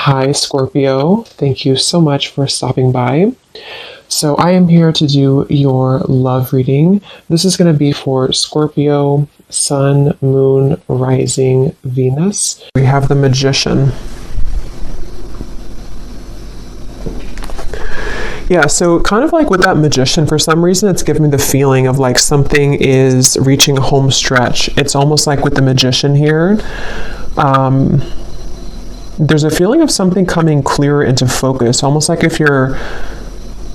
Hi, Scorpio. Thank you so much for stopping by. So, I am here to do your love reading. This is going to be for Scorpio, Sun, Moon, Rising, Venus. We have the Magician. Yeah, so kind of like with that Magician, for some reason, it's giving me the feeling of like something is reaching a home stretch. It's almost like with the Magician here. There's a feeling of something coming clearer into focus, almost like if you're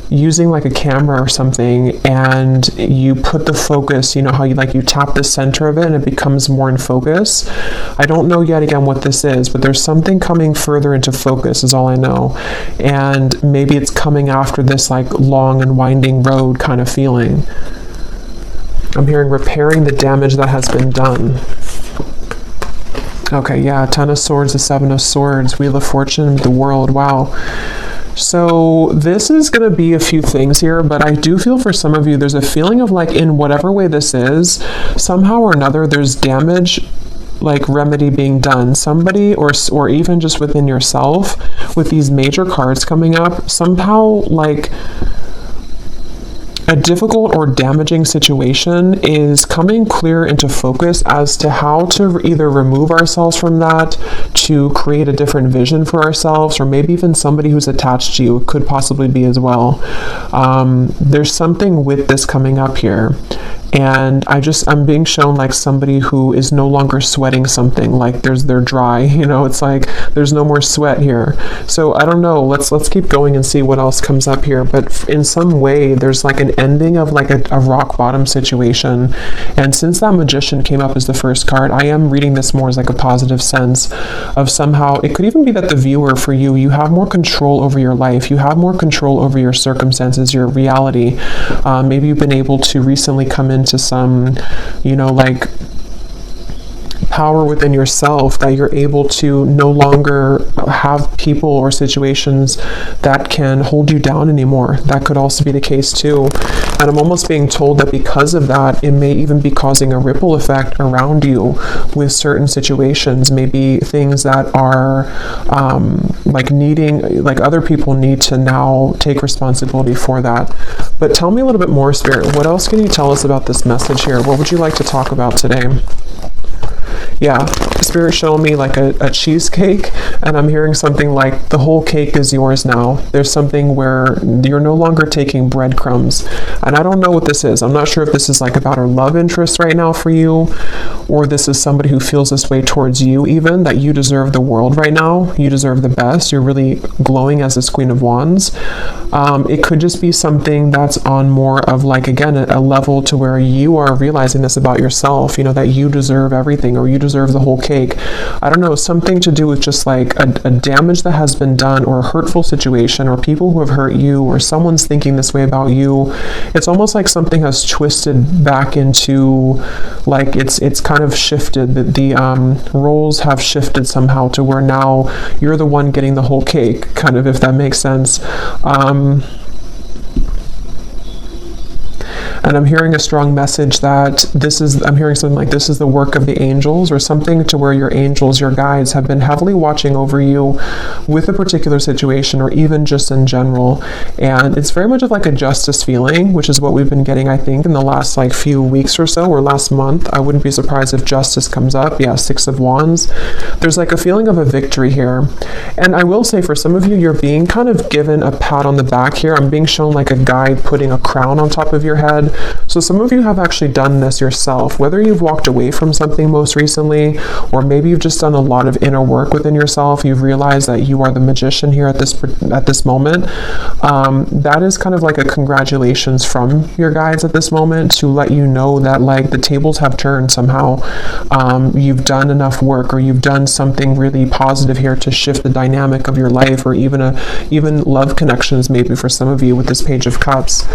using like a camera or something and you put the focus, you know how you tap the center of it and it becomes more in focus. I don't know yet again what this is, but there's something coming further into focus is all I know. And maybe it's coming after this like long and winding road kind of feeling. I'm hearing repairing the damage that has been done. Okay, yeah, Ten of Swords, the Seven of Swords, Wheel of Fortune, the World, wow. So this is going to be a few things here, but I do feel for some of you, there's a feeling of like in whatever way this is, somehow or another, there's damage, like remedy being done. Somebody or even just within yourself with these major cards coming up, somehow like a difficult or damaging situation is coming clear into focus as to how to either remove ourselves from that, to create a different vision for ourselves, or maybe even somebody who's attached to you could possibly be as well. There's something with this coming up here. And I'm being shown like somebody who is no longer sweating something, like they're dry, it's like there's no more sweat here. So I don't know, let's keep going and see what else comes up here. But in some way, there's like an ending of like a rock bottom situation. And since that Magician came up as the first card, I am reading this more as like a positive sense of somehow, it could even be that the viewer for you have more control over your life. You have more control over your circumstances, your reality. Maybe you've been able to recently come into some, like power within yourself, that you're able to no longer have people or situations that can hold you down anymore. That could also be the case too. And I'm almost being told that because of that, it may even be causing a ripple effect around you with certain situations, maybe things that are like other people need to now take responsibility for that. But tell me a little bit more, Spirit. What else can you tell us about this message here? What would you like to talk about today? Yeah, Spirit showing me like a cheesecake, and I'm hearing something like the whole cake is yours now. There's something where you're no longer taking breadcrumbs. And I don't know what this is. I'm not sure if this is like about a love interest right now for you, or this is somebody who feels this way towards you even, that you deserve the world right now. You deserve the best. You're really glowing as this Queen of Wands. It could just be something that's on more of like, again, a level to where you are realizing this about yourself, that you deserve everything, or you deserve the whole cake. I don't know, something to do with just like a damage that has been done, or a hurtful situation, or people who have hurt you, or someone's thinking this way about you. It's almost like something has twisted back into like it's kind of shifted. The roles have shifted somehow to where now you're the one getting the whole cake, kind of, if that makes sense. And I'm hearing a strong message that I'm hearing something like this is the work of the angels, or something to where your angels, your guides, have been heavily watching over you with a particular situation, or even just in general. And it's very much of like a justice feeling, which is what we've been getting, I think, in the last like few weeks or so, or last month. I wouldn't be surprised if justice comes up. Yeah, Six of Wands. There's like a feeling of a victory here. And I will say for some of you, you're being kind of given a pat on the back here. I'm being shown like a guide putting a crown on top of your head. So some of you have actually done this yourself, whether you've walked away from something most recently, or maybe you've just done a lot of inner work within yourself. You've realized that you are the Magician here at this moment. That is kind of like a congratulations from your guides at this moment, to let you know that like the tables have turned somehow. You've done enough work, or you've done something really positive here to shift the dynamic of your life, or even love connections, maybe for some of you with this Page of Cups.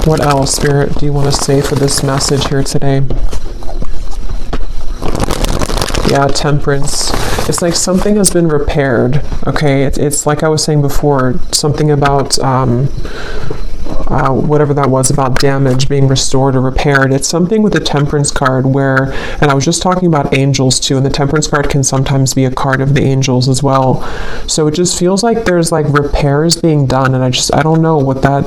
What else, Spirit, do you want to say for this message here today? Yeah, Temperance. It's like something has been repaired, okay? It's like I was saying before, something about whatever that was about damage being restored or repaired. It's something with the Temperance card where, and I was just talking about angels too, and the Temperance card can sometimes be a card of the angels as well. So it just feels like there's like repairs being done, and I don't know what that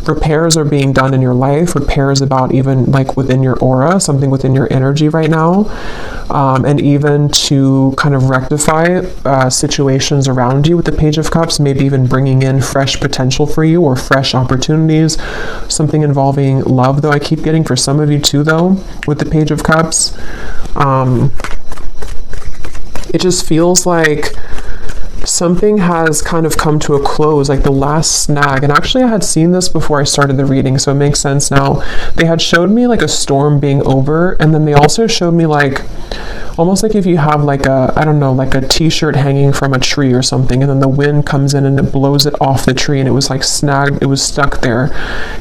repairs are being done in your life, repairs about even like within your aura, something within your energy right now, and even to kind of rectify situations around you with the Page of Cups, maybe even bringing in fresh potential for you or fresh opportunities, something involving love, though I keep getting for some of you too, though, with the Page of Cups. It just feels like something has kind of come to a close, like the last snag. And actually I had seen this before I started the reading, so it makes sense now. They had showed me like a storm being over, and then they also showed me like almost like if you have like a, I don't know, like a t-shirt hanging from a tree or something, and then the wind comes in and it blows it off the tree, and it was like snagged, it was stuck there.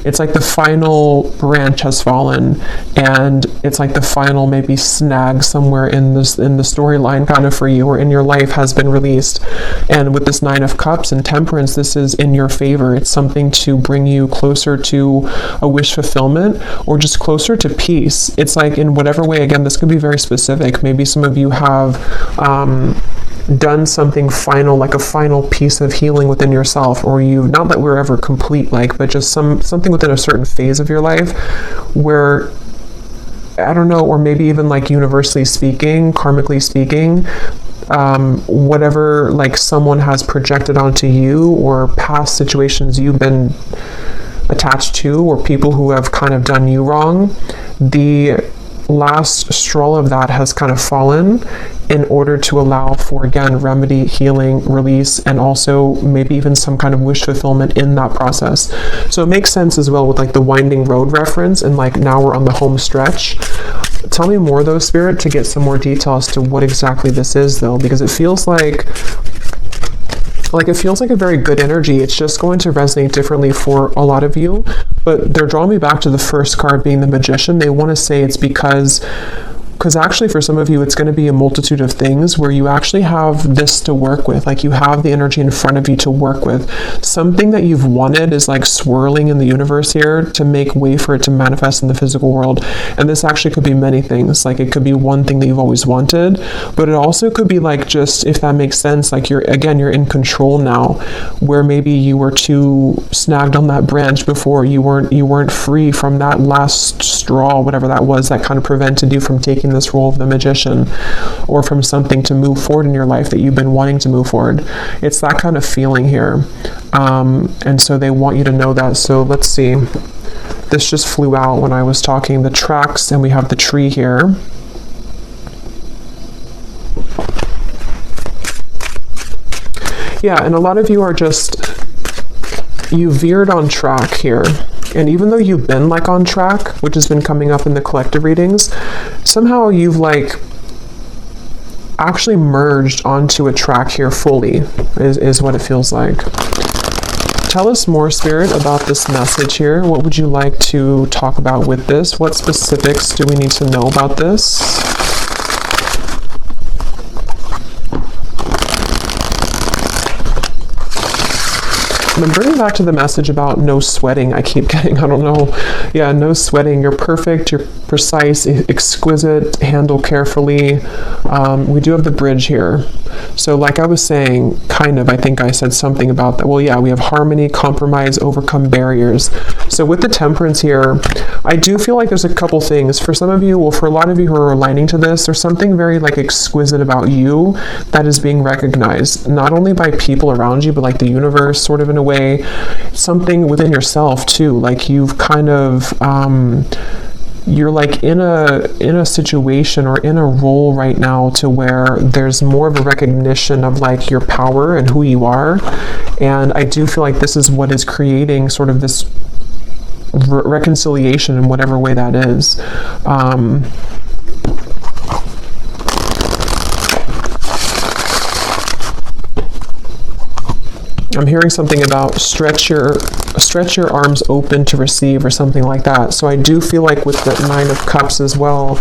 It's like the final branch has fallen, and it's like the final maybe snag somewhere in this, in the storyline kind of for you or in your life has been released. And with this Nine of Cups and Temperance, this is in your favor. It's something to bring you closer to a wish fulfillment or just closer to peace. It's like in whatever way, again, this could be very specific. Maybe some of you have done something final, like a final piece of healing within yourself, or you, not that we're ever complete, like, but just something within a certain phase of your life where, I don't know, or maybe even like universally speaking, karmically speaking, whatever like someone has projected onto you or past situations you've been attached to or people who have kind of done you wrong, the last straw of that has kind of fallen in order to allow for, again, remedy, healing, release, and also maybe even some kind of wish fulfillment in that process. So it makes sense as well with like the winding road reference, and like now we're on the home stretch. Tell me more though, Spirit, to get some more detail as to what exactly this is though, because it feels like it feels like a very good energy. It's just going to resonate differently for a lot of you, but they're drawing me back to the first card being the Magician. They want to say it's because actually for some of you, it's going to be a multitude of things where you actually have this to work with. Like you have the energy in front of you to work with. Something that you've wanted is like swirling in the universe here to make way for it to manifest in the physical world. And this actually could be many things. Like it could be one thing that you've always wanted, but it also could be like, just if that makes sense, like you're in control now, where maybe you were too snagged on that branch before. You weren't free from that last straw, whatever that was, that kind of prevented you from taking this role of the Magician, or from something to move forward in your life that you've been wanting to move forward. It's that kind of feeling here. And so they want you to know that. So let's see. This just flew out when I was talking. The tracks, and we have the tree here. Yeah, and a lot of you are just, you veered on track here. And even though you've been like on track, which has been coming up in the collective readings, somehow you've like actually merged onto a track here fully, is what it feels like. Tell us more, Spirit, about this message here. What would you like to talk about with this? What specifics do we need to know about this? I'm bringing back to the message about no sweating. I keep getting, I don't know. Yeah, no sweating. You're perfect. You're precise, exquisite, handle carefully. We do have the bridge here. So like I was saying, kind of, I think I said something about that. Well, yeah, we have harmony, compromise, overcome barriers. So with the Temperance here, I do feel like there's a couple things. For some of you, well, for a lot of you who are aligning to this, there's something very like exquisite about you that is being recognized, not only by people around you, but like the universe, sort of in a way, something within yourself too. Like you've kind of, you're like in a situation or in a role right now to where there's more of a recognition of like your power and who you are. And I do feel like this is what is creating sort of this reconciliation in whatever way that is. I'm hearing something about stretch your arms open to receive or something like that. So I do feel like with the Nine of Cups as well,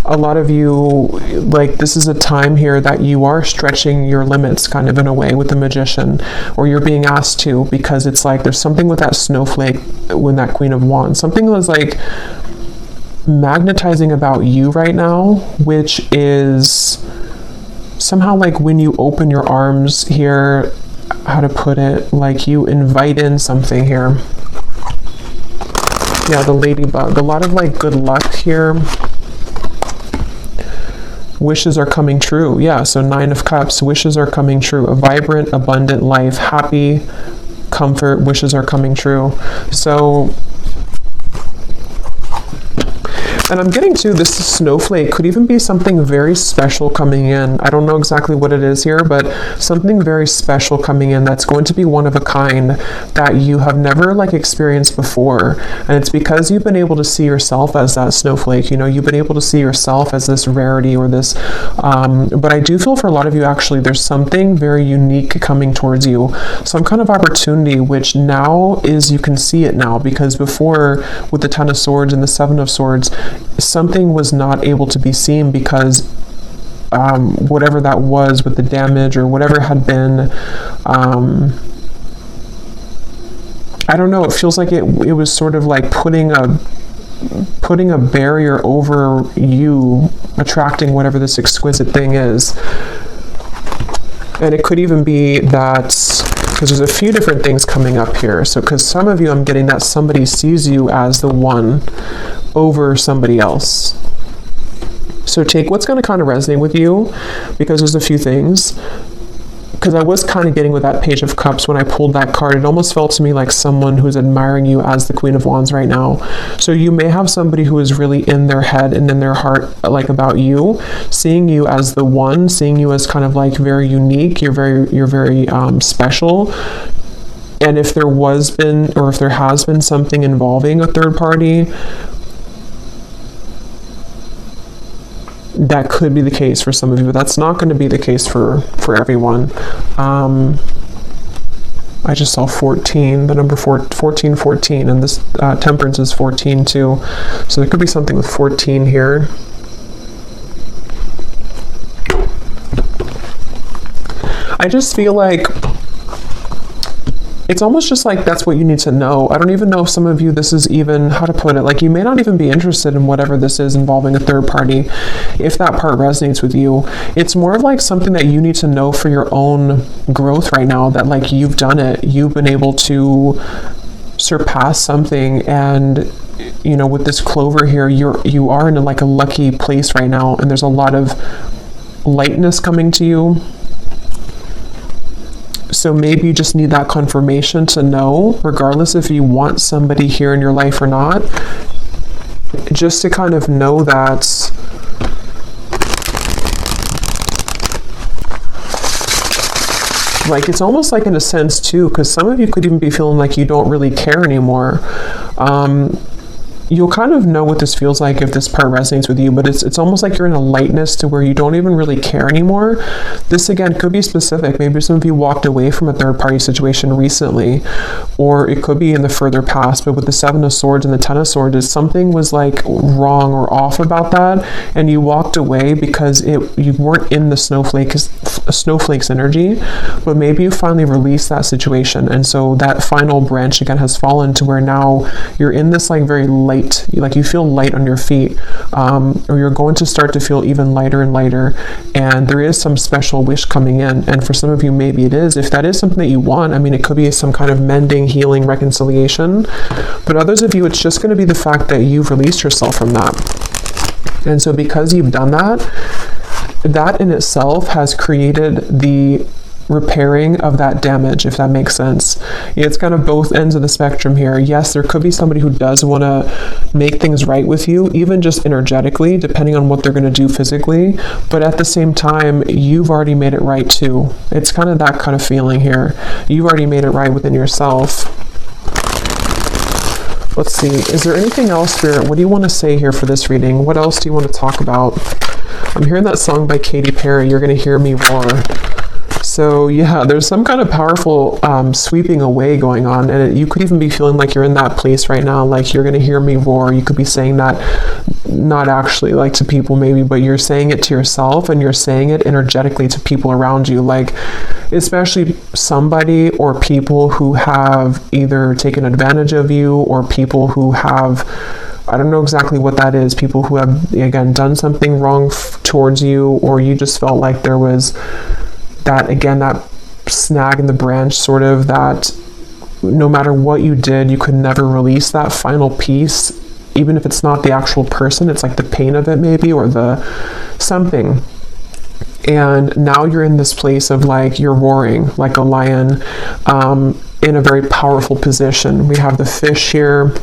a lot of you, like, this is a time here that you are stretching your limits kind of in a way with the Magician, or you're being asked to, because it's like there's something with that snowflake when that Queen of Wands, something was like magnetizing about you right now, which is somehow like when you open your arms here, how to put it, like you invite in something here. Yeah, the ladybug, a lot of like good luck here. Wishes are coming true. Yeah, so 9 of Cups, wishes are coming true. A vibrant, abundant life, happy, comfort, wishes are coming true. So, and I'm getting to this snowflake could even be something very special coming in. I don't know exactly what it is here, but something very special coming in that's going to be one of a kind that you have never like experienced before. And it's because you've been able to see yourself as that snowflake. You know, you've been able to see yourself as this rarity or this, but I do feel for a lot of you, actually, there's something very unique coming towards you. Some kind of opportunity, which now is, you can see it now, because before with the 10 of Swords and the 7 of Swords, something was not able to be seen because whatever that was with the damage or whatever had been, I don't know, it feels like it was sort of like putting a barrier over you attracting whatever this exquisite thing is. And it could even be that, because there's a few different things coming up here. So because some of you, I'm getting that somebody sees you as the one over somebody else. So take what's going to kind of resonate with you, because there's a few things. Because I was kind of getting with that Page of Cups when I pulled that card, it almost felt to me like someone who's admiring you as the Queen of Wands right now. So you may have somebody who is really in their head and in their heart, like about you, seeing you as the one, seeing you as kind of like very unique, you're very special. And if there has been something involving a third party, that could be the case for some of you, but that's not going to be the case for everyone. I just saw 14, the number 14, and this Temperance is 14 too. So there could be something with 14 here. I just feel like it's almost just like that's what you need to know. I don't even know if some of you, this is even, how to put it, like you may not even be interested in whatever this is involving a third party, if that part resonates with you. It's more of like something that you need to know for your own growth right now, that like you've done it, you've been able to surpass something, and you know, with this clover here, you are in like a lucky place right now, and there's a lot of lightness coming to you. So maybe you just need that confirmation to know, regardless if you want somebody here in your life or not, just to kind of know that like, it's almost like in a sense too, because some of you could even be feeling like you don't really care anymore. You'll kind of know what this feels like if this part resonates with you, but it's almost like you're in a lightness to where you don't even really care anymore. This again could be specific. Maybe some of you walked away from a third party situation recently, or it could be in the further past, but with the 7 of Swords and the 10 of Swords, something was like wrong or off about that, and you walked away because you weren't in the snowflake's energy, but maybe you finally released that situation, and so that final branch again has fallen to where now you're in this like very light, like you feel light on your feet, or you're going to start to feel even lighter and lighter, and there is some special wish coming in. And for some of you, maybe it is, if that is something that you want, I mean, it could be some kind of mending, healing, reconciliation, but others of you, it's just going to be the fact that you've released yourself from that. And so because you've done that, that in itself has created the repairing of that damage, if that makes sense. It's kind of both ends of the spectrum here. Yes, there could be somebody who does want to make things right with you, even just energetically, depending on what they're going to do physically, but at the same time, you've already made it right too. It's kind of that kind of feeling here. You've already made it right within yourself. Let's see, is there anything else, Spirit? What do you want to say here for this reading? What else do you want to talk about? I'm hearing that song by Katy Perry, You're Gonna Hear Me Roar. So yeah, there's some kind of powerful sweeping away going on, and you could even be feeling like you're in that place right now, like you're going to hear me roar. You could be saying that not actually like to people maybe, but you're saying it to yourself, and you're saying it energetically to people around you, like especially somebody or people who have either taken advantage of you, or people who have, I don't know exactly what that is, people who have, again, done something wrong towards you, or you just felt like there was that, again, that snag in the branch, sort of, that no matter what you did, you could never release that final piece, even if it's not the actual person, it's like the pain of it maybe, or the something. And now you're in this place of like, you're roaring like a lion, in a very powerful position. We have the fish here,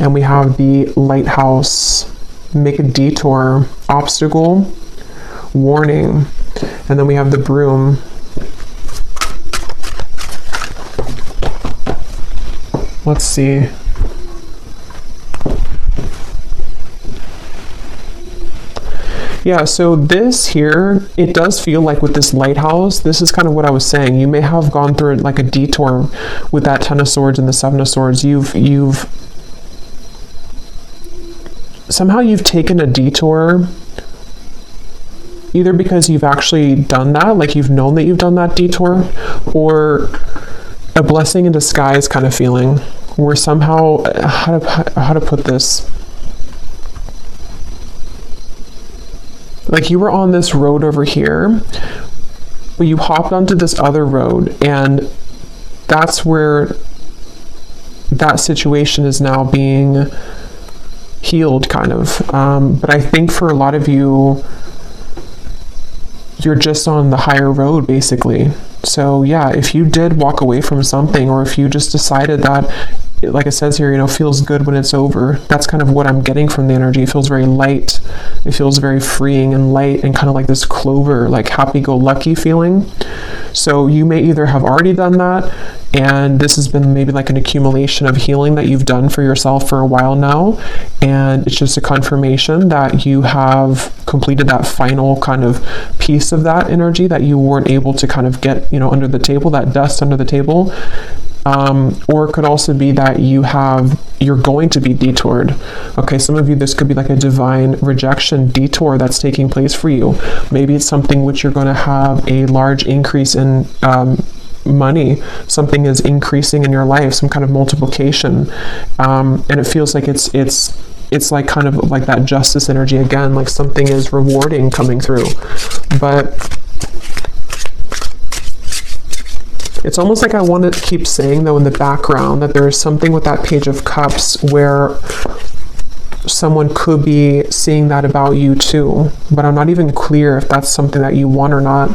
and we have the lighthouse, make a detour, obstacle, warning, and then we have the broom. Let's see. Yeah, so this here, it does feel like with this lighthouse, this is kind of what I was saying. You may have gone through like a detour with that Ten of Swords and the Seven of Swords. Somehow you've taken a detour, either because you've actually done that, like you've known that you've done that detour, or a blessing in disguise kind of feeling, where somehow, how to put this, like you were on this road over here, but you hopped onto this other road, and that's where that situation is now being healed, kind of. But I think for a lot of you, you're just on the higher road, basically. So yeah, if you did walk away from something, or if you just decided that, like it says here, you know, feels good when it's over. That's kind of what I'm getting from the energy. It feels very light. It feels very freeing and light, and kind of like this clover, like happy-go-lucky feeling. So you may either have already done that, and this has been maybe like an accumulation of healing that you've done for yourself for a while now, and it's just a confirmation that you have completed that final kind of piece of that energy that you weren't able to kind of get, you know, under the table, that dust under the table. Or it could also be that you're going to be detoured. Okay, some of you, this could be like a divine rejection detour that's taking place for you. Maybe it's something which you're going to have a large increase in money. Something is increasing in your life, some kind of multiplication. And it feels like it's like kind of like that justice energy again, like something is rewarding coming through. But it's almost like I want to keep saying, though, in the background, that there is something with that Page of Cups where someone could be seeing that about you too, but I'm not even clear if that's something that you want or not.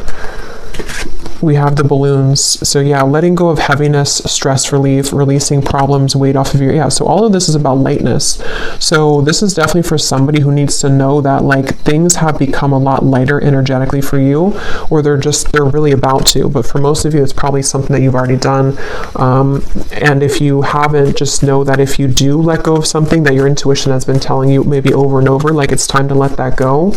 We have the balloons. So yeah, letting go of heaviness, stress relief, releasing problems, weight off of your, yeah, so all of this is about lightness. So this is definitely for somebody who needs to know that like things have become a lot lighter energetically for you, or they're really about to. But for most of you, it's probably something that you've already done. And if you haven't, just know that if you do let go of something that your intuition has been telling you maybe over and over, like it's time to let that go,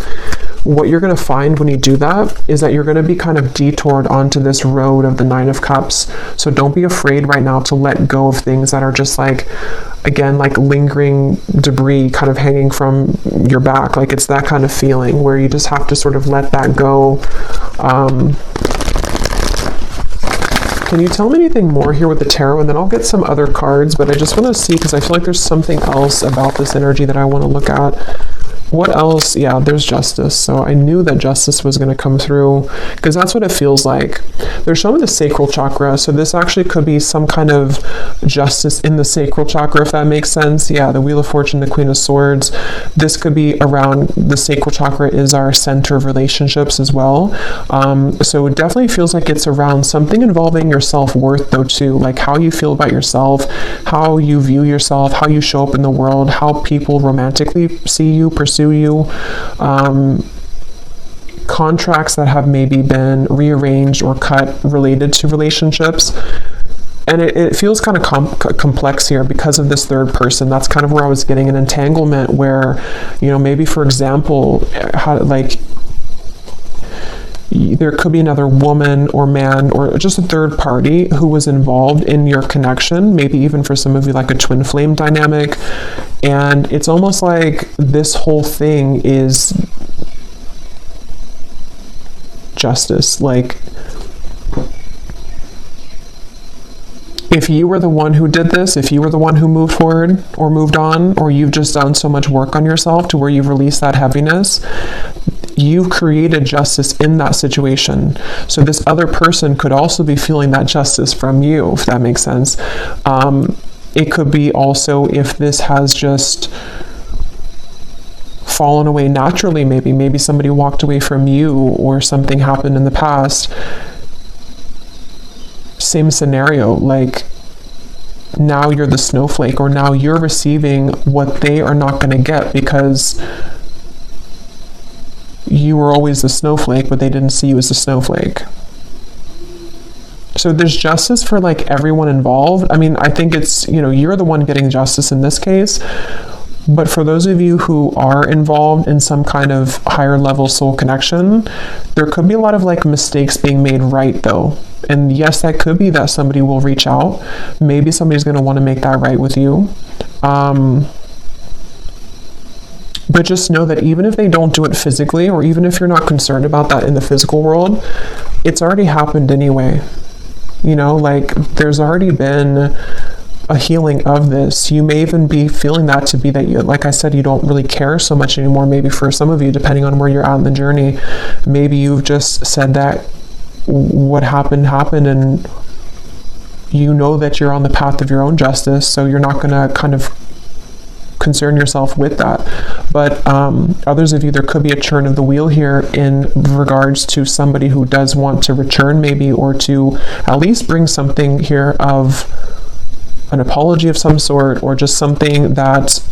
what you're going to find when you do that is that you're going to be kind of detoured onto this road of the Nine of Cups. So don't be afraid right now to let go of things that are just like, again, like lingering debris kind of hanging from your back. Like it's that kind of feeling where you just have to sort of let that go. Can you tell me anything more here with the tarot? And then I'll get some other cards, but I just want to see, because I feel like there's something else about this energy that I want to look at. What else? Yeah, there's justice. So I knew that justice was going to come through, because that's what it feels like. They're showing the sacral chakra. So this actually could be some kind of justice in the sacral chakra, if that makes sense. Yeah, the Wheel of Fortune, the Queen of Swords. This could be around, the sacral chakra is our center of relationships as well. So it definitely feels like it's around something involving your self-worth though too, like how you feel about yourself, how you view yourself, how you show up in the world, how people romantically see you, pursue you, contracts that have maybe been rearranged or cut related to relationships. And it feels kind of complex here because of this third person. That's kind of where I was getting an entanglement where, you know, maybe for example, how, like, there could be another woman or man or just a third party who was involved in your connection, maybe even for some of you like a twin flame dynamic. And it's almost like this whole thing is justice. Like, if you were the one who did this, if you were the one who moved forward or moved on, or you've just done so much work on yourself to where you've released that heaviness, you've created justice in that situation. So this other person could also be feeling that justice from you, if that makes sense. It could be also if this has just fallen away naturally, maybe somebody walked away from you or something happened in the past. Same scenario, like now you're the snowflake, or now you're receiving what they are not going to get because you were always the snowflake, but they didn't see you as a snowflake. So there's justice for like everyone involved. I mean, I think it's, you're the one getting justice in this case. But for those of you who are involved in some kind of higher level soul connection, there could be a lot of like mistakes being made right though. And yes, that could be that somebody will reach out. Maybe somebody's going to want to make that right with you. But just know that even if they don't do it physically, or even if you're not concerned about that in the physical world, it's already happened anyway. Like there's already been a healing of this. You may even be feeling that to be that you, like I said, you don't really care so much anymore. Maybe for some of you, depending on where you're at in the journey, maybe you've just said that what happened, and you know that you're on the path of your own justice, so you're not going to kind of concern yourself with that. But others of you, there could be a turn of the wheel here in regards to somebody who does want to return maybe, or to at least bring something here of an apology of some sort, or just something that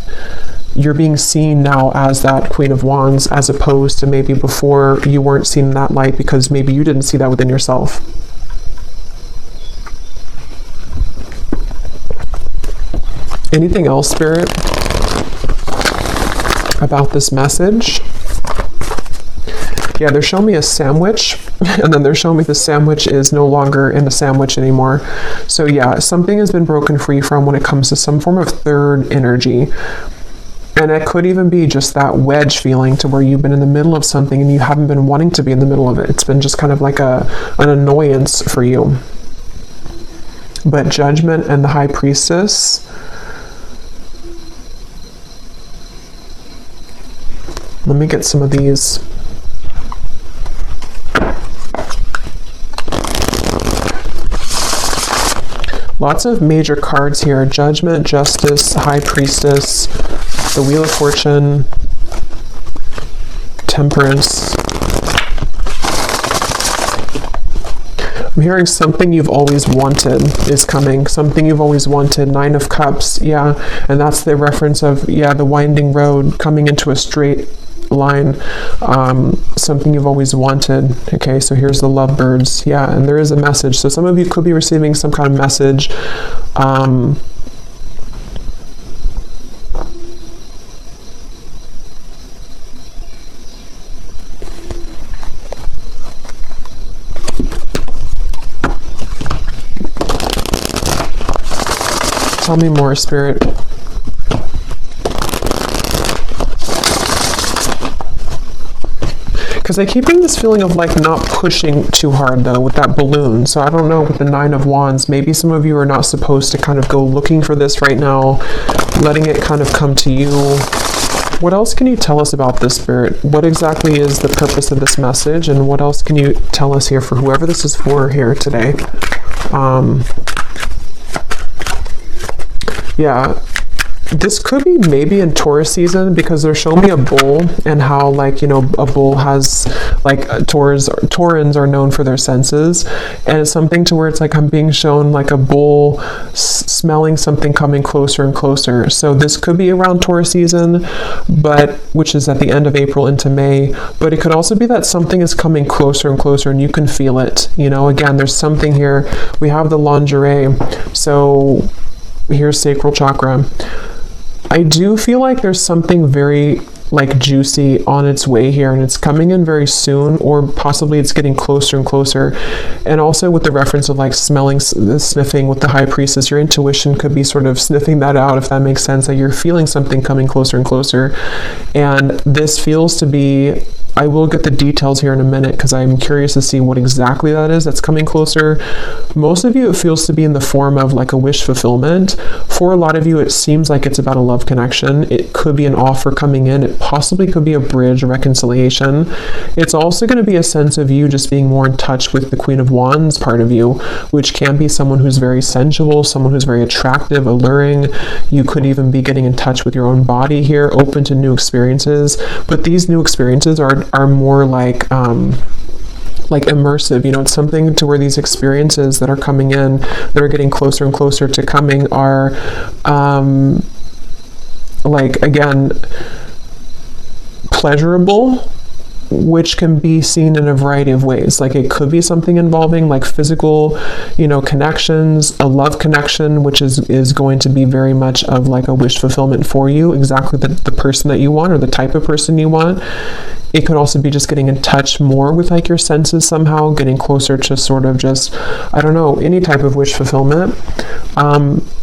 you're being seen now as that Queen of Wands, as opposed to maybe before you weren't seen in that light because maybe you didn't see that within yourself. Anything else, Spirit, about this message? Yeah, they're showing me a sandwich, and then they're showing me the sandwich is no longer in a sandwich anymore. So yeah, something has been broken free from when it comes to some form of third energy. And it could even be just that wedge feeling to where you've been in the middle of something and you haven't been wanting to be in the middle of it. It's been just kind of like an annoyance for you. But Judgment and the High Priestess, let me get some of these. Lots of major cards here. Judgment, Justice, High Priestess, the Wheel of Fortune, Temperance. I'm hearing something you've always wanted is coming. Something you've always wanted. Nine of Cups. Yeah. And that's the reference of, the winding road coming into a straight line. Something you've always wanted. Okay, so here's the lovebirds. Yeah, and there is a message. So some of you could be receiving some kind of message. Tell me more, Spirit. Because I keep getting this feeling of like not pushing too hard though with that balloon. So I don't know, with the Nine of Wands, maybe some of you are not supposed to kind of go looking for this right now, letting it kind of come to you. What else can you tell us about this, Spirit? What exactly is the purpose of this message, and what else can you tell us here for whoever this is for here today? Yeah, this could be maybe in Taurus season, because they're showing me a bull, and how, like, a bull has, like, Taurans are known for their senses, and it's something to where it's like I'm being shown like a bull smelling something coming closer and closer. So this could be around Taurus season, which is at the end of April into May, but it could also be that something is coming closer and closer and you can feel it. Again, there's something here. We have the lingerie, so here's sacral chakra. I do feel like there's something very like juicy on its way here, and it's coming in very soon, or possibly it's getting closer and closer. And also with the reference of like smelling, sniffing with the High Priestess, your intuition could be sort of sniffing that out, if that makes sense, that you're feeling something coming closer and closer. And this feels to be, I will get the details here in a minute because I'm curious to see what exactly that is that's coming closer. Most of you, it feels to be in the form of like a wish fulfillment. For a lot of you, it seems like it's about a love connection. It could be an offer coming in. It possibly could be a bridge, a reconciliation. It's also going to be a sense of you just being more in touch with the Queen of Wands part of you, which can be someone who's very sensual, someone who's very attractive, alluring. You could even be getting in touch with your own body here, open to new experiences. But these new experiences are more like immersive. It's something to where these experiences that are coming in, that are getting closer and closer to coming, are again, pleasurable, which can be seen in a variety of ways. Like it could be something involving like physical, connections, a love connection, which is going to be very much of like a wish fulfillment for you, exactly the person that you want or the type of person you want. It could also be just getting in touch more with like your senses somehow, getting closer to sort of just, I don't know, any type of wish fulfillment.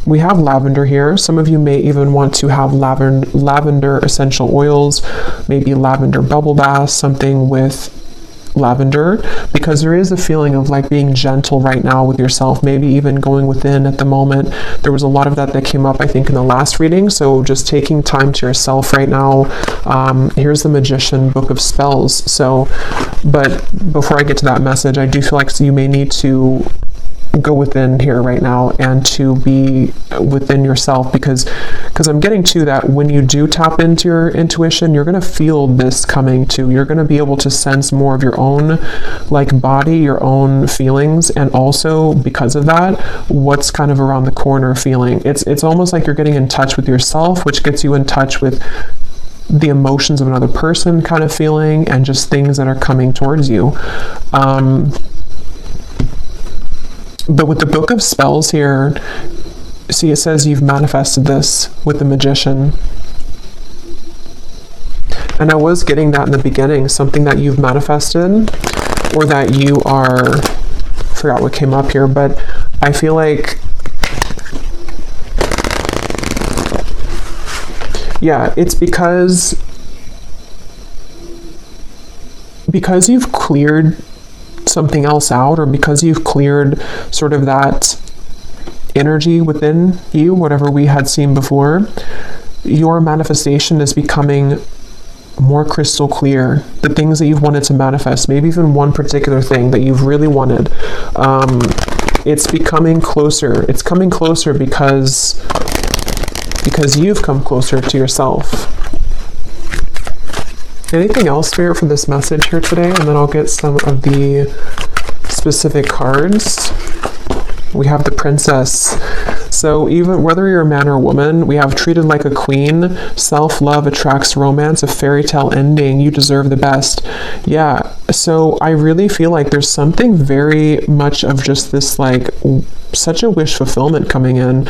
We have lavender here. Some of you may even want to have lavender essential oils, maybe lavender bubble bath, something with lavender, because there is a feeling of like being gentle right now with yourself, maybe even going within at the moment. There was a lot of that came up, I think, in the last reading. So just taking time to yourself right now. Here's the Magician, Book of Spells. So, but before I get to that message, I do feel like you may need to go within here right now and to be within yourself, because I'm getting to that when you do tap into your intuition, you're going to feel this coming too. You're going to be able to sense more of your own like body, your own feelings, and also because of that, what's kind of around the corner feeling. It's almost like you're getting in touch with yourself, which gets you in touch with the emotions of another person kind of feeling, and just things that are coming towards you. But with the Book of Spells here, see, it says you've manifested this with the Magician. And I was getting that in the beginning, something that you've manifested, or that you are, I forgot what came up here, but I feel like, yeah, it's because you've cleared something else out, or because you've cleared sort of that energy within you, whatever we had seen before, your manifestation is becoming more crystal clear. The things that you've wanted to manifest, maybe even one particular thing that you've really wanted, it's becoming closer. It's coming closer because you've come closer to yourself. Anything else, Spirit, for this message here today? And then I'll get some of the specific cards. We have the Princess. So even whether you're a man or a woman, we have treated like a queen, self-love attracts romance, a fairy tale ending, you deserve the best. Yeah, so I really feel like there's something very much of just this like such a wish fulfillment coming in.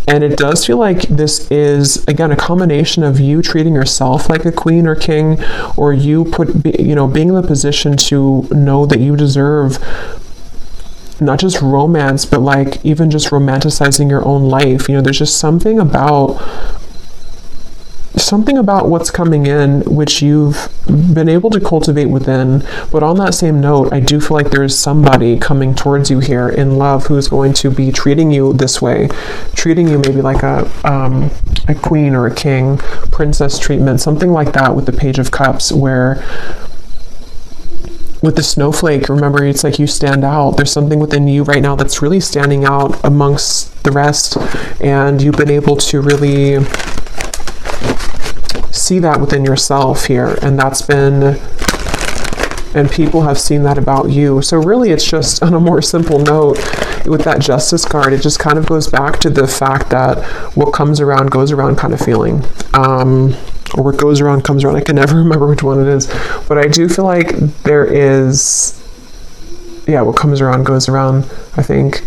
And it does feel like this is, again, a combination of you treating yourself like a queen or king, or you being in the position to know that you deserve not just romance, but like even just romanticizing your own life. There's just something about what's coming in, which you've been able to cultivate within. But on that same note, I do feel like there's somebody coming towards you here in love who's going to be treating you this way, treating you maybe like a queen or a king, princess treatment, something like that with the Page of Cups, where with the snowflake, remember, it's like you stand out. There's something within you right now that's really standing out amongst the rest, and you've been able to really see that within yourself here, and people have seen that about you. So really, it's just on a more simple note, with that Justice card, it just kind of goes back to the fact that what comes around goes around kind of feeling. Or what goes around comes around. I can never remember which one it is, but I do feel like there is, what comes around goes around, I think.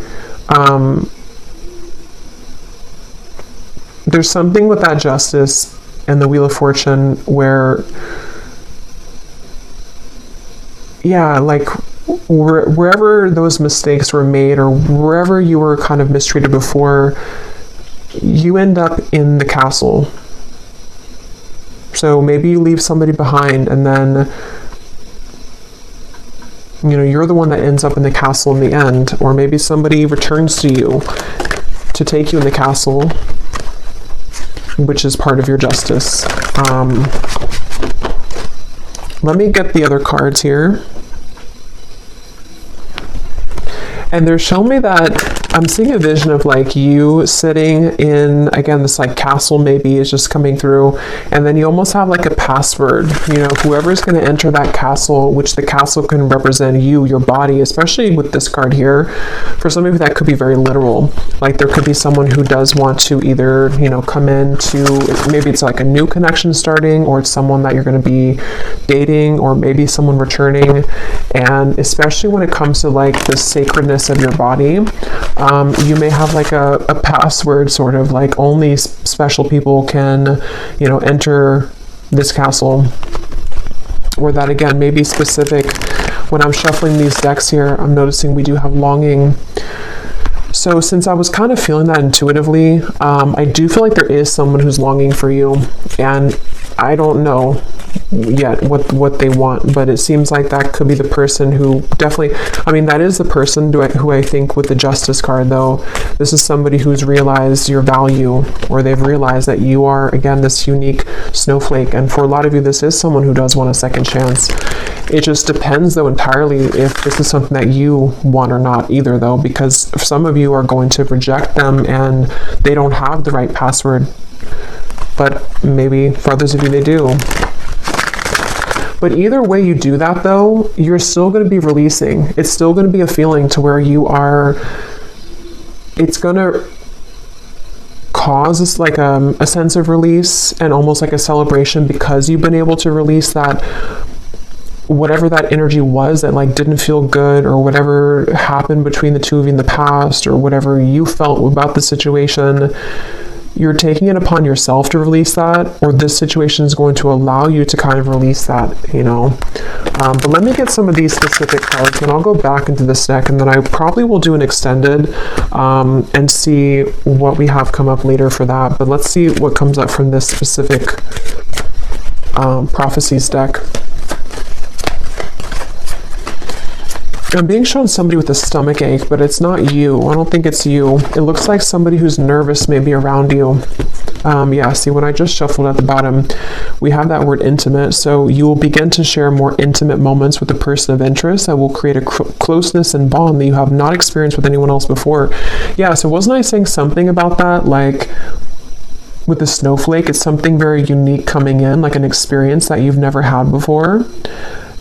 There's something with that Justice and the Wheel of Fortune, where, yeah, like wherever those mistakes were made, or wherever you were kind of mistreated before, you end up in the castle. So maybe you leave somebody behind, and then, you know, you're the one that ends up in the castle in the end. Or maybe somebody returns to you to take you in the castle, which is part of your justice. Let me get the other cards here. And they're showing me that I'm seeing a vision of like you sitting in, again, this like castle maybe is just coming through, and then you almost have like a password, you know, whoever's going to enter that castle, which the castle can represent you, your body, especially with this card here. For some of you, that could be very literal. Like there could be someone who does want to either, you know, come into, maybe it's like a new connection starting, or it's someone that you're going to be dating, or maybe someone returning. And especially when it comes to like the sacredness of your body, you may have like a password, sort of like only special people can, you know, enter this castle. Or that, again, may be specific. When I'm shuffling these decks here, I'm noticing we do have longing. So since I was kind of feeling that intuitively, I do feel like there is someone who's longing for you, and I don't know yet what they want, but it seems like that could be the person who definitely, I mean, that is the person who I think with the Justice card, though. This is somebody who's realized your value, or they've realized that you are, again, this unique snowflake. And for a lot of you, this is someone who does want a second chance. It just depends, though, entirely if this is something that you want or not either, though, because some of you are going to reject them and they don't have the right password. But maybe for others of you, they do. But either way you do that, though, you're still going to be releasing. It's still going to be a feeling to where you are, it's going to cause this, like a sense of release and almost like a celebration, because you've been able to release that, whatever that energy was that like didn't feel good, or whatever happened between the two of you in the past, or whatever you felt about the situation. You're taking it upon yourself to release that, or this situation is going to allow you to kind of release that, you know. But let me get some of these specific cards, and I'll go back into this deck, and then I probably will do an extended and see what we have come up later for that. But let's see what comes up from this specific prophecies deck. I'm being shown somebody with a stomach ache, but it's not you. I don't think it's you. It looks like somebody who's nervous maybe around you. Yeah, see, when I just shuffled at the bottom, we have that word intimate. So you will begin to share more intimate moments with a person of interest that will create a closeness and bond that you have not experienced with anyone else before. Yeah, so wasn't I saying something about that? Like, with the snowflake, it's something very unique coming in, like an experience that you've never had before.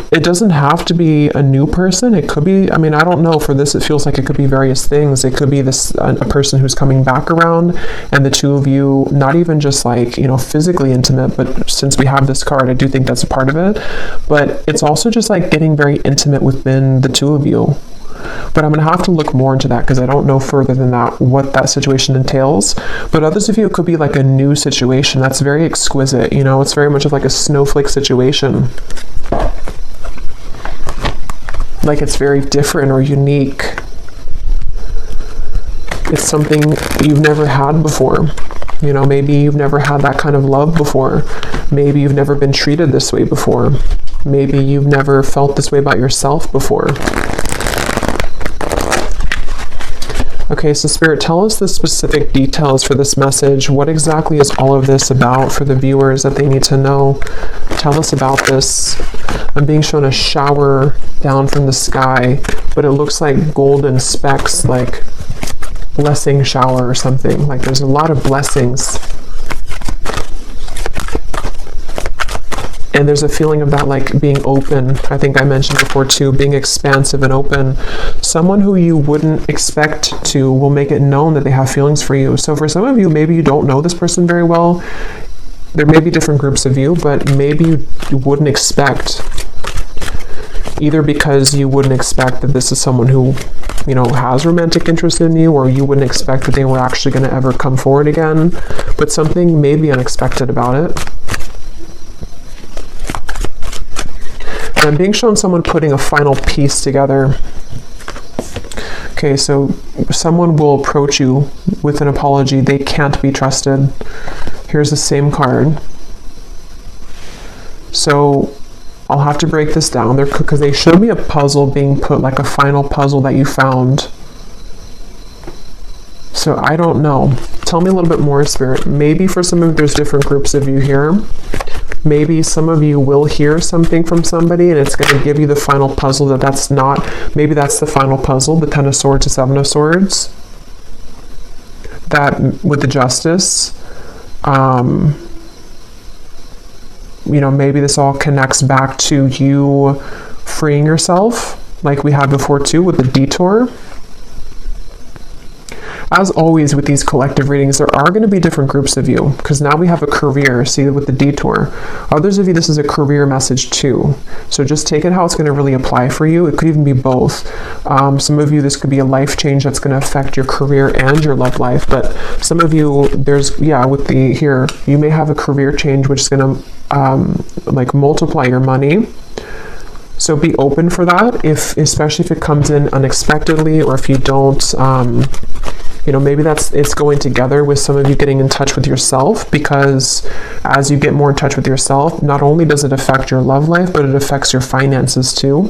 It doesn't have to be a new person. It could be, I mean, I don't know, for this it feels like it could be various things. It could be this a person who's coming back around, and the two of you, not even just like, you know, physically intimate, but since we have this card, I do think that's a part of it. But it's also just like getting very intimate within the two of you. But I'm going to have to look more into that, because I don't know further than that what that situation entails. But others of you, it could be like a new situation that's very exquisite, you know, it's very much of like a snowflake situation. Like it's very different or unique. It's something you've never had before. You know, maybe you've never had that kind of love before. Maybe you've never been treated this way before. Maybe you've never felt this way about yourself before. Okay, so Spirit, tell us the specific details for this message. What exactly is all of this about for the viewers that they need to know? Tell us about this. I'm being shown a shower down from the sky, but it looks like golden specks, like blessing shower or something. Like there's a lot of blessings. And there's a feeling of that like being open. I think I mentioned before too, being expansive and open. Someone who you wouldn't expect to will make it known that they have feelings for you. So for some of you, maybe you don't know this person very well. There may be different groups of you, but maybe you wouldn't expect either because you wouldn't expect that this is someone who, you know, has romantic interest in you, or you wouldn't expect that they were actually going to ever come forward again, but something may be unexpected about it. And I'm being shown someone putting a final piece together. Okay, so someone will approach you with an apology. They can't be trusted. Here's the same card. So I'll have to break this down there because they showed me a puzzle being put, like a final puzzle that you found. So I don't know. Tell me a little bit more, Spirit. Maybe for some of you, there's different groups of you here. Maybe some of you will hear something from somebody and it's going to give you the final puzzle that's not, maybe that's the final puzzle, the 10 of Swords to 7 of Swords. That with the Justice, you know, maybe this all connects back to you freeing yourself, like we had before too with the Detour. As always with these collective readings, there are going to be different groups of you, because now we have a career, see, with the Detour. Others of you, this is a career message too. So just take it how it's going to really apply for you. It could even be both. Some of you, this could be a life change that's going to affect your career and your love life. But some of you, there's, yeah, with the here, you may have a career change which is going to like multiply your money. So be open for that, especially if it comes in unexpectedly, or if you don't, you know, maybe it's going together with some of you getting in touch with yourself, because as you get more in touch with yourself, not only does it affect your love life, but it affects your finances too.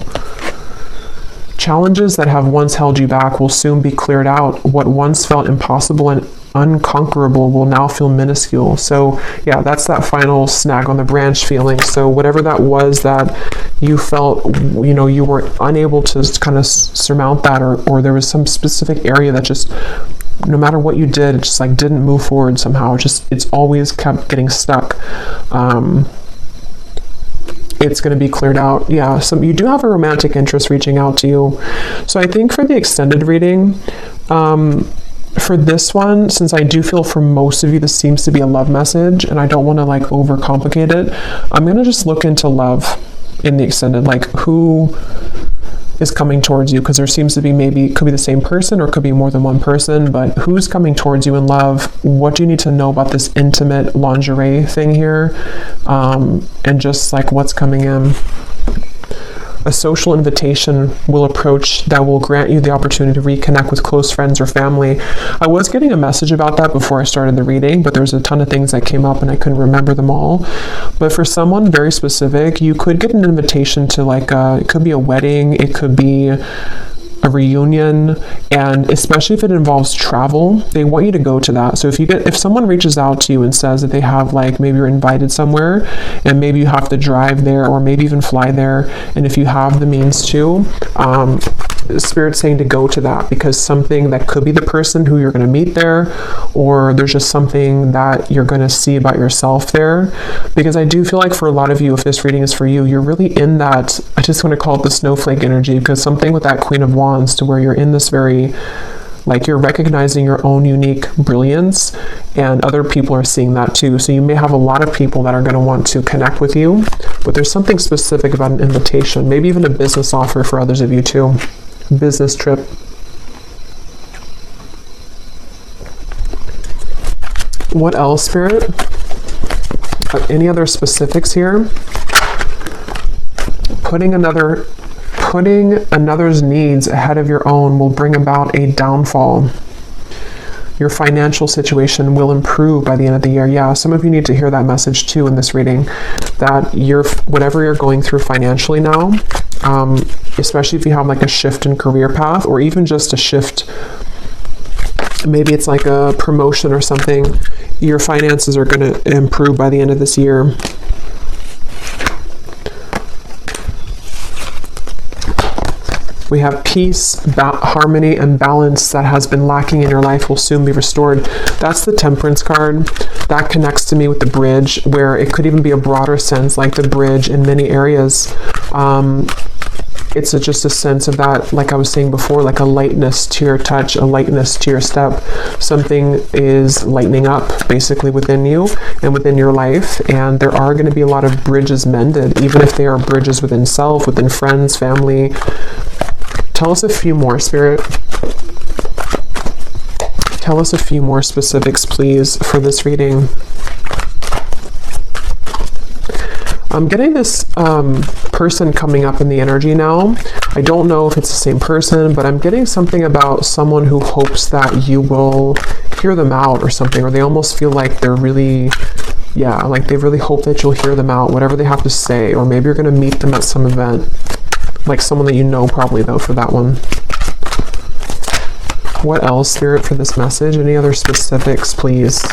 Challenges that have once held you back will soon be cleared out. What once felt impossible and unconquerable will now feel minuscule. So yeah, that's that final snag on the branch feeling. So whatever that was that you felt, you know, you were unable to kind of surmount that, or there was some specific area that just, no matter what you did, it just like didn't move forward somehow. It's always kept getting stuck. It's going to be cleared out. Yeah, so you do have a romantic interest reaching out to you. So I think for the extended reading, for this one, since I do feel for most of you this seems to be a love message, and I don't want to like overcomplicate it, I'm going to just look into love in the extended, like who is coming towards you, because there seems to be, maybe it could be the same person or it could be more than one person, but who's coming towards you in love? What do you need to know about this intimate lingerie thing here? And just like what's coming in. A social invitation will approach that will grant you the opportunity to reconnect with close friends or family. I was getting a message about that before I started the reading, but there's a ton of things that came up and I couldn't remember them all. But for someone very specific, you could get an invitation to like it could be a wedding, it could be a reunion, and especially if it involves travel, they want you to go to that. So if someone reaches out to you and says that they have, like, maybe you're invited somewhere and maybe you have to drive there or maybe even fly there, and if you have the means to, Spirit's saying to go to that, because something that could be the person who you're going to meet there, or there's just something that you're going to see about yourself there. Because I do feel like for a lot of you, if this reading is for you, you're really in that, I just want to call it the snowflake energy, because something with that Queen of Wands, to where you're in this very, like, you're recognizing your own unique brilliance, and other people are seeing that too. So you may have a lot of people that are going to want to connect with you, but there's something specific about an invitation, maybe even a business offer for others of you too. Business trip. What else, Spirit? Any other specifics here? Putting another's needs ahead of your own will bring about a downfall. Your financial situation will improve by the end of the year. Yeah, some of you need to hear that message too in this reading, that whatever you're going through financially now, especially if you have like a shift in career path, or even just a shift, maybe it's like a promotion or something, your finances are going to improve by the end of this year. We have peace, harmony, and balance that has been lacking in your life will soon be restored. That's the Temperance card. That connects to me with the bridge, where it could even be a broader sense, like the bridge in many areas. it's just a sense of that, like I was saying before, like a lightness to your touch, a lightness to your step. Something is lightening up basically within you and within your life, and there are going to be a lot of bridges mended, even if they are bridges within self, within friends, family. Tell us a few more, Spirit. Tell us a few more specifics, please, for this reading. I'm getting this person coming up in the energy now. I don't know if it's the same person, but I'm getting something about someone who hopes that you will hear them out or something, or they almost feel like they're really, yeah, like they really hope that you'll hear them out, whatever they have to say, or maybe you're going to meet them at some event, like someone that you know probably, though, for that one. What else, Spirit, for this message? Any other specifics, please?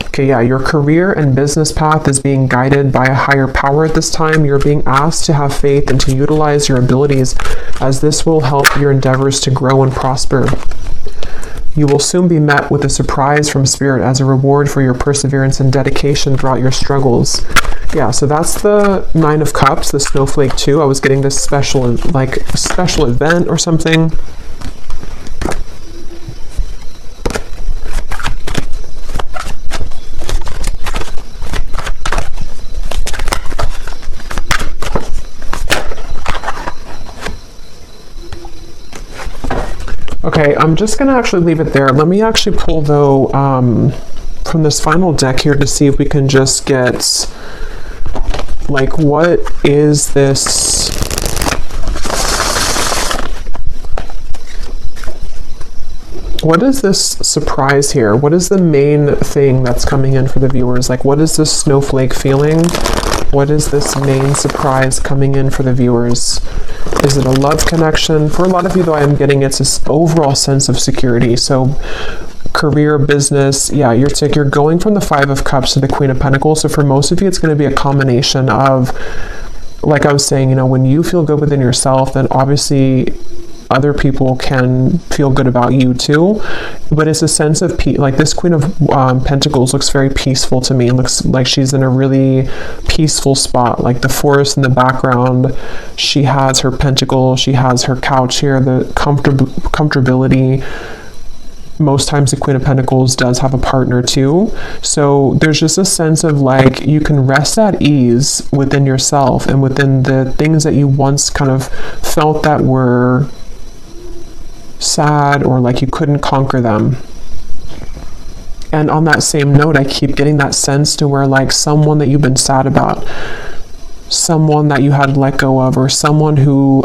Okay, yeah, your career and business path is being guided by a higher power at this time. You're being asked to have faith and to utilize your abilities, as this will help your endeavors to grow and prosper. You will soon be met with a surprise from Spirit as a reward for your perseverance and dedication throughout your struggles. Yeah, so that's the Nine of Cups, the Snowflake 2. I was getting this special event or something. Okay, I'm just going to actually leave it there. Let me actually pull, though, from this final deck here to see if we can just get, like, what is this? What is this surprise here? What is the main thing that's coming in for the viewers? Like, what is this snowflake feeling? What is this main surprise coming in for the viewers? Is it a love connection? For a lot of you, though, I am getting it's this overall sense of security. So career, business, yeah, you're going from the Five of Cups to the Queen of Pentacles. So for most of you, it's going to be a combination of, like I was saying, you know, when you feel good within yourself, then obviously other people can feel good about you too. But it's a sense of peace. Like this Queen of Pentacles looks very peaceful to me. It looks like she's in a really peaceful spot, like the forest in the background. She has her pentacle, she has her couch here, the comfortability. Most times the Queen of Pentacles does have a partner too. So there's just a sense of like you can rest at ease within yourself and within the things that you once kind of felt that were sad or like you couldn't conquer them. And on that same note, I keep getting that sense to where like someone that you've been sad about, someone that you had to let go of, or someone who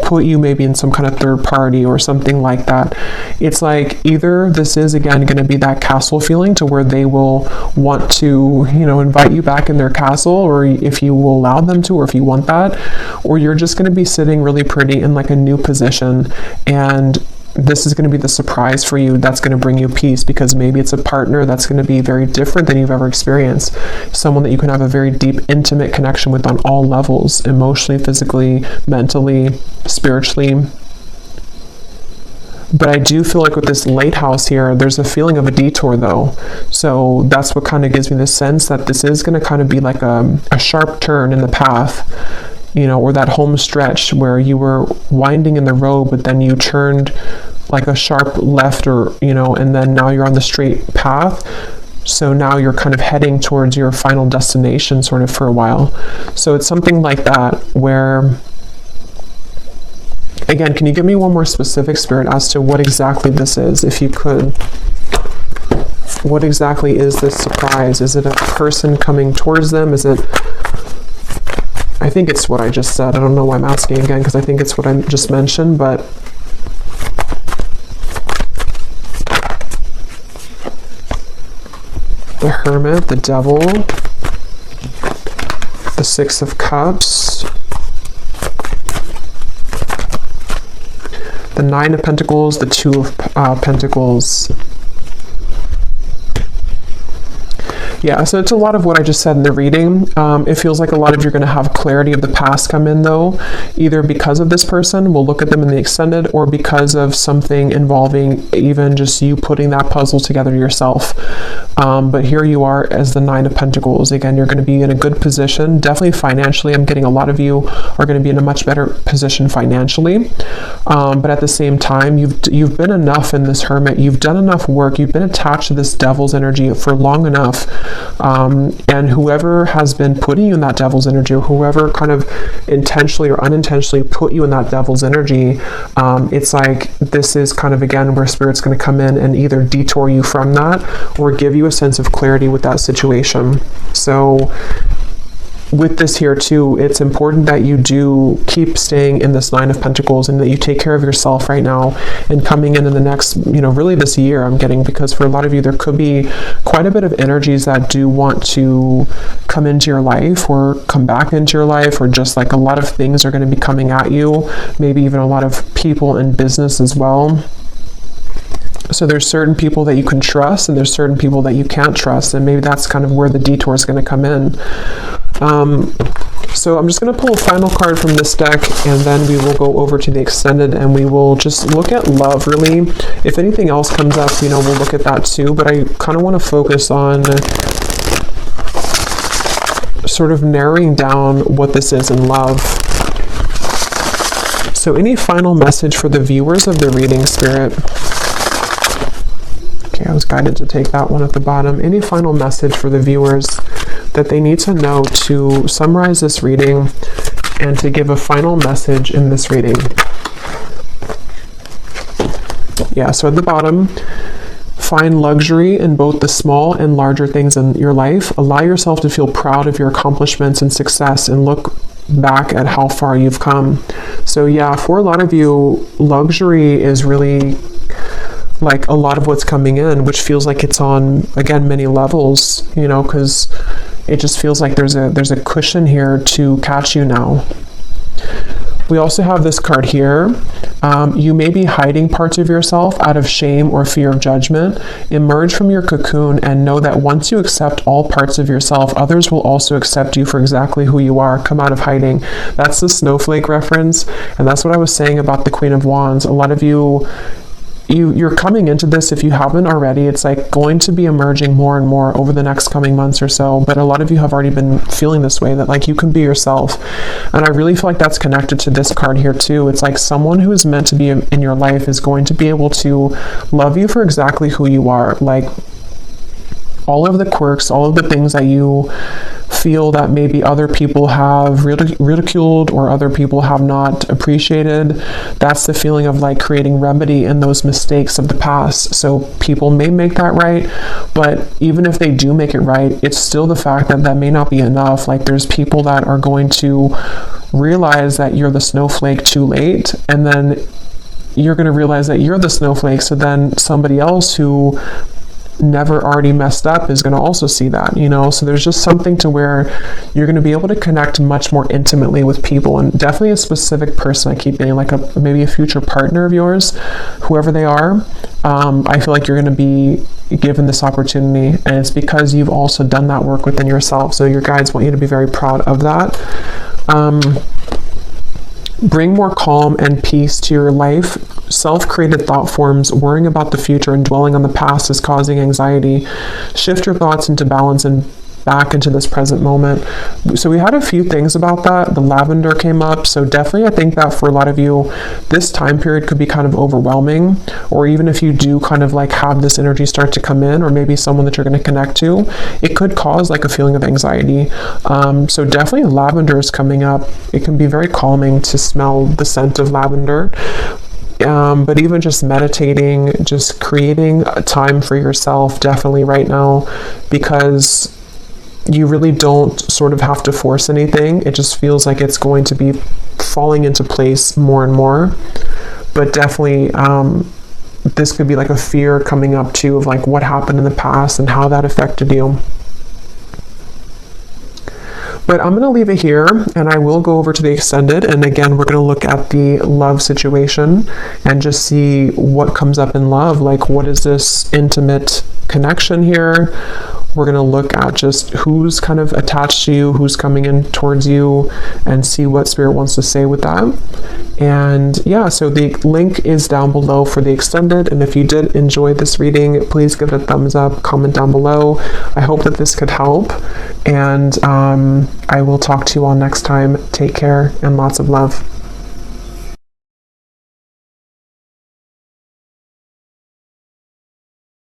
put you maybe in some kind of third party or something like that. It's like either this is again going to be that castle feeling to where they will want to, you know, invite you back in their castle, or if you will allow them to, or if you want that, or you're just going to be sitting really pretty in like a new position, and this is going to be the surprise for you that's going to bring you peace, because maybe it's a partner that's going to be very different than you've ever experienced. Someone that you can have a very deep, intimate connection with on all levels, emotionally, physically, mentally, spiritually. But I do feel like with this lighthouse here, there's a feeling of a detour though. So that's what kind of gives me the sense that this is going to kind of be like a sharp turn in the path, you know, or that home stretch where you were winding in the road, but then you turned like a sharp left, or, you know, and then now you're on the straight path. So now you're kind of heading towards your final destination sort of for a while. So it's something like that where, again, can you give me one more specific, Spirit, as to what exactly this is, if you could? What exactly is this surprise? Is it a person coming towards them? Is it, I think it's what I just said. I don't know why I'm asking again, because I think it's what I just mentioned, but the Hermit, the Devil, the Six of Cups, the Nine of Pentacles, the Two of Pentacles. Yeah, so it's a lot of what I just said in the reading. It feels like a lot of you're going to have clarity of the past come in, though, either because of this person, we'll look at them in the extended, or because of something involving even just you putting that puzzle together yourself. But here you are as the Nine of Pentacles. Again, you're going to be in a good position. Definitely financially, I'm getting a lot of you are going to be in a much better position financially. But at the same time, you've been enough in this Hermit. You've done enough work. You've been attached to this Devil's energy for long enough. And whoever has been putting you in that Devil's energy, or whoever kind of intentionally or unintentionally put you in that Devil's energy, it's like this is kind of, again, where Spirit's going to come in and either detour you from that or give you a sense of clarity with that situation. So with this here too, it's important that you do keep staying in this Nine of Pentacles, and that you take care of yourself right now and coming in the next, really this year, I'm getting, because for a lot of you, there could be quite a bit of energies that do want to come into your life or come back into your life, or just like a lot of things are going to be coming at you, maybe even a lot of people in business as well. So there's certain people that you can trust, and there's certain people that you can't trust, and maybe that's kind of where the detour is going to come in. So I'm just going to pull a final card from this deck, and then we will go over to the extended, and we will just look at love, really. If anything else comes up, we'll look at that too, but I kind of want to focus on sort of narrowing down what this is in love. So any final message for the viewers of the reading, Spirit? Okay, I was guided to take that one at the bottom. Any final message for the viewers that they need to know to summarize this reading and to give a final message in this reading? Yeah, so at the bottom, find luxury in both the small and larger things in your life. Allow yourself to feel proud of your accomplishments and success, and look back at how far you've come. So yeah, for a lot of you, luxury is really like a lot of what's coming in, which feels like it's on, again, many levels, because it just feels like there's a cushion here to catch you now. We also have this card here. You may be hiding parts of yourself out of shame or fear of judgment. Emerge from your cocoon and know that once you accept all parts of yourself, others will also accept you for exactly who you are. Come out of hiding. That's the snowflake reference, and that's what I was saying about the Queen of Wands. A lot of you're coming into this, if you haven't already, it's like going to be emerging more and more over the next coming months or so. But a lot of you have already been feeling this way, that like you can be yourself. And I really feel like that's connected to this card here too. It's like someone who is meant to be in your life is going to be able to love you for exactly who you are. Like all of the quirks, all of the things that you feel that maybe other people have ridiculed or other people have not appreciated. That's the feeling of like creating remedy in those mistakes of the past. So people may make that right, but even if they do make it right, it's still the fact that that may not be enough. Like there's people that are going to realize that you're the snowflake too late, and then you're going to realize that you're the snowflake, so then somebody else who never already messed up is going to also see that, so there's just something to where you're going to be able to connect much more intimately with people, and definitely a specific person. I keep getting like maybe a future partner of yours, whoever they are. I feel like you're going to be given this opportunity, and it's because you've also done that work within yourself. So your guides want you to be very proud of that. Bring more calm and peace to your life. Self-created thought forms, worrying about the future and dwelling on the past is causing anxiety. Shift your thoughts into balance and back into this present moment. So we had a few things about that. The lavender came up. So definitely I think that for a lot of you, this time period could be kind of overwhelming, or even if you do kind of like have this energy start to come in, or maybe someone that you're going to connect to, it could cause like a feeling of anxiety. So definitely lavender is coming up. It can be very calming to smell the scent of lavender. But even just meditating, just creating a time for yourself definitely right now, because you really don't sort of have to force anything. It just feels like it's going to be falling into place more and more. But definitely this could be like a fear coming up too of like what happened in the past and how that affected you. But I'm going to leave it here, and I will go over to the extended. And again, we're going to look at the love situation and just see what comes up in love. Like, what is this intimate connection here? we're going to look at just who's kind of attached to you, who's coming in towards you, and see what Spirit wants to say with that. And yeah, so the link is down below for the extended. And if you did enjoy this reading, please give it a thumbs up, comment down below. I hope that this could help. And I will talk to you all next time. Take care and lots of love.